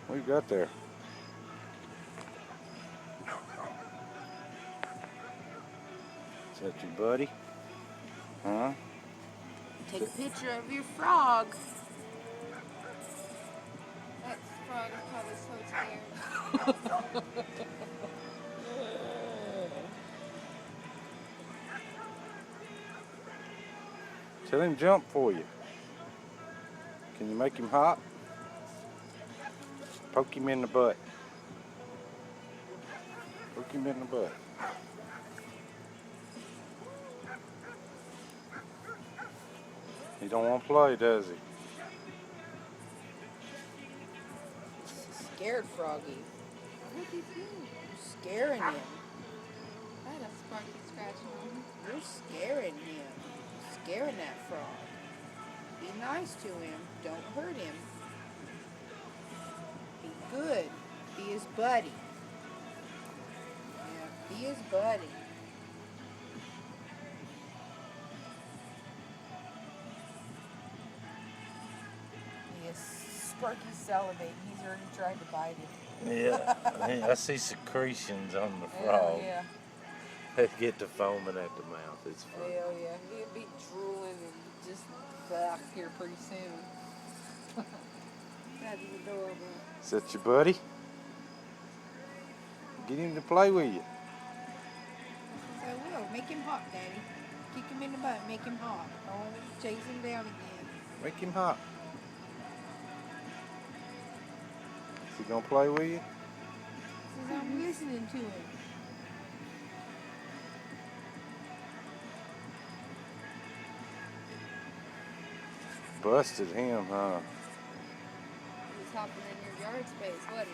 What you got there? Is that your buddy? Huh? Take a picture of your frog. That frog is probably so scared. Tell him jump for you. Can you make him hop? Poke him in the butt. Poke him in the butt. He don't want to play, does he? Scared froggy. What did you do? You're scaring him. I had a Sparky scratching on him. You're scaring him. Scaring that frog. Be nice to him. Don't hurt him. Be good. Be his buddy. Yeah, be his buddy. Yes, Sparky's salivating. He's already tried to bite it. Yeah, I see secretions on the frog. Hell yeah. They get to foaming at the mouth. It's fun. Hell yeah. He'll be drooling and just back here pretty soon. That is adorable. Is that your buddy? Get him to play with you. I will. Make him hop, Daddy. Kick him in the butt. Make him hop. Oh, chase him down again. Make him hop. Is he gonna play with you? Says I'm listening to him. Busted him, huh? He was hopping in your yard space, wasn't he?